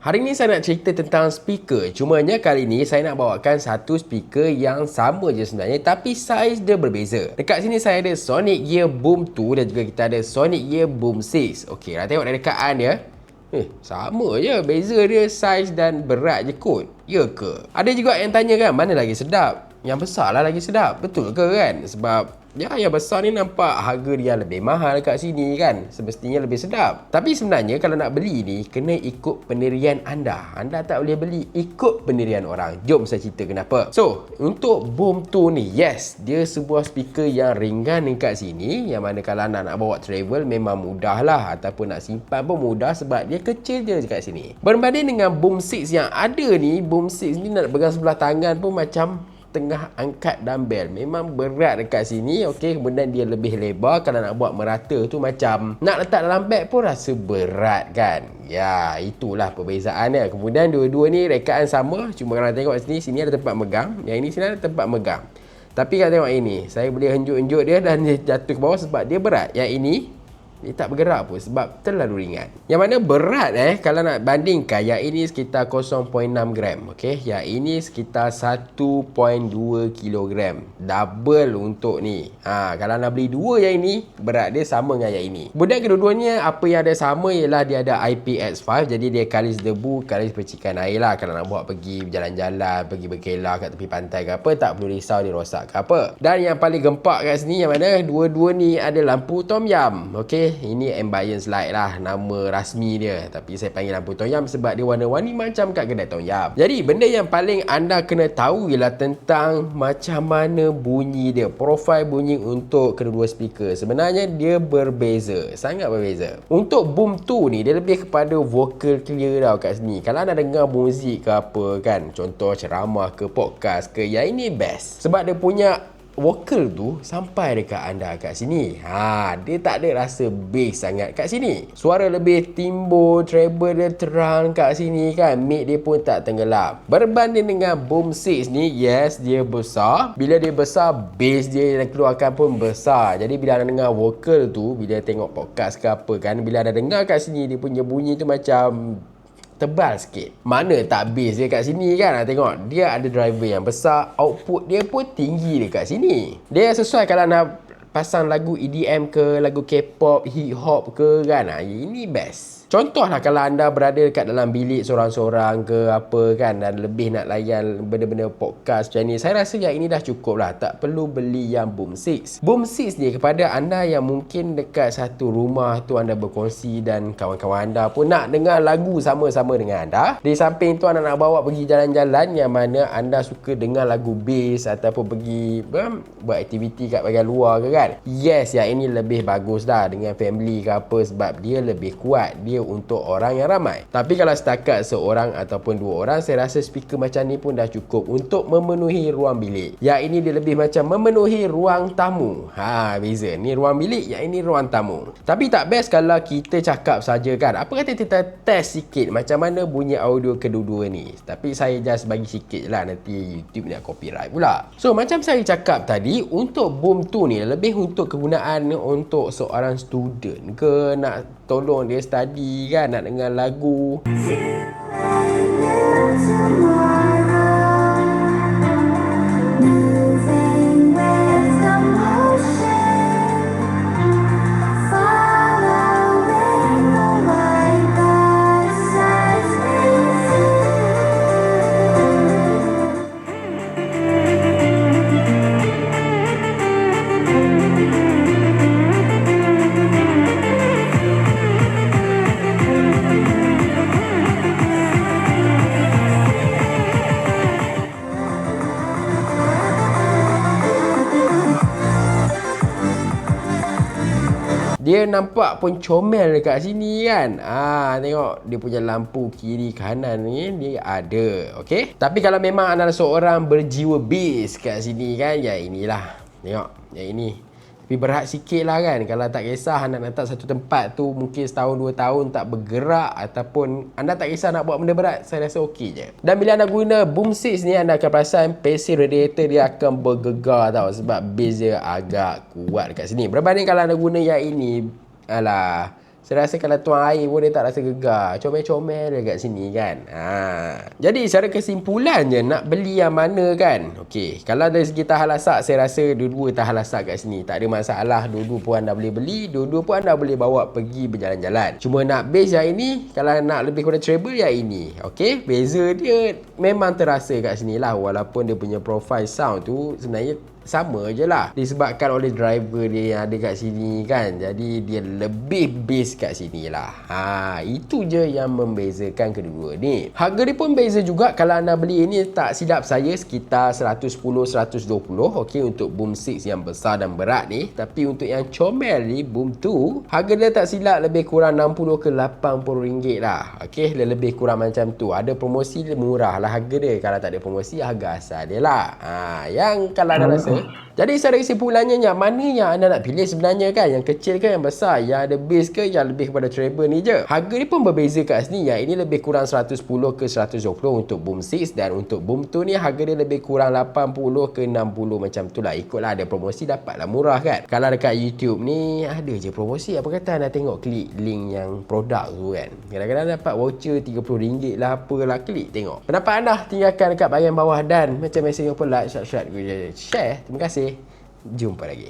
Hari ni saya nak cerita tentang speaker. Cumanya kali ni saya nak bawakan satu speaker yang sama je sebenarnya tapi saiz dia berbeza. Dekat sini saya ada Sonic Gear Boom 2 dan juga kita ada Sonic Gear Boom 6. Okey, nak tengok dari dekaan dia. Sama je, beza dia saiz dan berat je kot. Ya ke? Ada juga yang tanya kan, mana lagi sedap? Yang besar lah lagi sedap. Betul ke kan? Sebab yang besar ni nampak harga dia lebih mahal kat sini kan. Semestinya lebih sedap. Tapi sebenarnya kalau nak beli ni, kena ikut pendirian anda. Anda tak boleh beli ikut pendirian orang. Jom saya cerita kenapa. So, untuk Boom 2 ni, yes, dia sebuah speaker yang ringan dekat sini. Yang mana kalau anda nak bawa travel memang mudah lah. Ataupun nak simpan pun mudah sebab dia kecil je dekat sini. Berbanding dengan Boom 6 yang ada ni, Boom 6 ni nak pegang sebelah tangan pun macam tengah angkat dumbbell. Memang berat dekat sini. Okey, kemudian dia lebih lebar. Kalau nak buat merata tu macam nak letak dalam beg pun rasa berat kan. Ya, itulah perbezaannya. Kemudian dua-dua ni rekaan sama. Cuma kalau tengok sini ada tempat megang. Yang ini sini ada tempat megang. Tapi kalau tengok ini, saya boleh henjuk-henjuk dia dan dia jatuh ke bawah sebab dia berat. Yang ini dia tak bergerak pun sebab terlalu ringan. Yang mana berat kalau nak bandingkan, yang ini sekitar 0.6 gram. Okey, yang ini sekitar 1.2 kilogram. Double untuk ni. Kalau nak beli dua yang ini, berat dia sama dengan yang ini. Kemudian kedua-duanya apa yang ada sama ialah dia ada IPX5. Jadi dia kalis debu, kalis percikan air lah. Kalau nak bawa pergi berjalan-jalan, pergi berkelah kat tepi pantai ke apa, tak perlu risau dia rosak ke apa. Dan yang paling gempak kat sini yang mana dua-dua ni ada lampu tom yum. Okey, ini ambience light lah nama rasmi dia. Tapi saya panggil lampu tom yum sebab dia warna-warni macam kat kedai tom yum. Jadi benda yang paling anda kena tahu ialah tentang macam mana bunyi dia. Profil bunyi untuk kedua-dua speaker. Sebenarnya dia berbeza. Sangat berbeza. Untuk Boom 2 ni dia lebih kepada vocal clear tau kat sini. Kalau anda dengar muzik ke apa kan, contoh ceramah ke podcast ke, yang ini best. Sebab dia punya vokal tu sampai dekat anda kat sini. Dia tak ada rasa bass sangat kat sini. Suara lebih timbul, treble dia terang kat sini kan. Mic dia pun tak tenggelam. Berbanding dengan Boom 6 ni, yes, dia besar. Bila dia besar, bass dia yang keluarkan pun besar. Jadi bila anda dengar vokal tu, bila tengok podcast ke apa kan, bila anda dengar kat sini, dia punya bunyi tu macam tebal sikit. Mana tak bass dia kat sini kan. Tengok, dia ada driver yang besar. Output dia pun tinggi dekat sini. Dia sesuai kalau nak pasang lagu EDM ke, lagu K-pop, hip hop ke kan. Ini best. Contohlah kalau anda berada dekat dalam bilik seorang-seorang ke apa kan, dan lebih nak layan benda-benda podcast macam ni, saya rasa yang ini dah cukup lah. Tak perlu beli yang Boom 6. Boom 6 ni kepada anda yang mungkin dekat satu rumah tu anda berkongsi dan kawan-kawan anda pun nak dengar lagu sama-sama dengan anda. Di samping tu anda nak bawa pergi jalan-jalan yang mana anda suka dengar lagu bass ataupun pergi buat aktiviti kat bahagian luar ke kan. Yes, yang ini lebih bagus dah dengan family ke apa sebab dia lebih kuat. Dia untuk orang yang ramai. Tapi kalau setakat seorang ataupun dua orang, saya rasa speaker macam ni pun dah cukup untuk memenuhi ruang bilik. Yang ini dia lebih macam memenuhi ruang tamu. Beza. Ni ruang bilik, yang ini ruang tamu. Tapi tak best kalau kita cakap saja kan. Apa kata kita test sikit macam mana bunyi audio kedua-dua ni. Tapi saya just bagi sikit lah, nanti YouTube nak copyright pula. So macam saya cakap tadi, untuk Boom 2 ni lebih untuk kegunaan untuk seorang student ke, nak tolong dia study kan, nak dengar lagu. Dia nampak pun comel dekat sini kan. Tengok dia punya lampu kiri kanan ni dia ada. Okey. Tapi kalau memang anda seorang berjiwa bass kat sini kan, ya inilah. Tengok, yang ini. Tapi berat sikit lah kan. Kalau tak kisah anda nak letak satu tempat tu mungkin setahun 2 tahun tak bergerak, ataupun anda tak kisah nak buat benda berat, saya rasa okey je. Dan bila anda guna Boom 6 ni, anda akan perasan PC radiator dia akan bergegar tau, sebab bass dia agak kuat dekat sini. Berbanding kalau anda guna yang ini, Saya rasa kalau tuang air pun dia tak rasa gegar. Comel-comel dia kat sini kan. Jadi secara kesimpulannya, nak beli yang mana kan? Okey, kalau dari segi tahan lasak, saya rasa dua-dua tahan lasak kat sini. Tak ada masalah, dua-dua pun anda boleh beli, dua-dua pun anda boleh bawa pergi berjalan-jalan. Cuma nak base yang ini, kalau nak lebih kepada travel yang ini. Okey, beza dia memang terasa kat sini lah. Walaupun dia punya profile sound tu sebenarnya sama je lah, disebabkan oleh driver dia yang ada kat sini kan. Jadi dia lebih base kat sini lah. Itu je yang membezakan kedua ni. Harga dia pun beza juga. Kalau anda beli ini, tak silap saya sekitar 110-120. Okey, untuk Boom 6 yang besar dan berat ni. Tapi untuk yang comel ni, Boom 2, harga dia tak silap lebih kurang 60 ke 80 ringgit lah. Okey, dia lebih kurang macam tu. Ada promosi, dia murah lah harga dia. Kalau tak ada promosi, harga asal dia lah. Yang kalau anda rasa, jadi secara kesimpulannya, yang mana yang anda nak pilih sebenarnya kan? Yang kecil ke yang besar? Yang ada base ke yang lebih kepada travel ni je? Harga ni pun berbeza kat sini. Yang ini lebih kurang 110 ke 120 untuk Boom 6, dan untuk Boom 2 ni harga dia lebih kurang 80 ke 60 macam tu lah. Ikutlah ada promosi, dapatlah murah kan. Kalau dekat YouTube ni ada je promosi. Apa kata anda tengok, klik link yang produk tu kan, kadang-kadang dapat voucher RM30 lah, apalah, klik tengok. Pendapat anda tinggalkan dekat bahagian bawah, dan macam biasanya pun like, subscribe, share. Terima kasih. Jumpa lagi.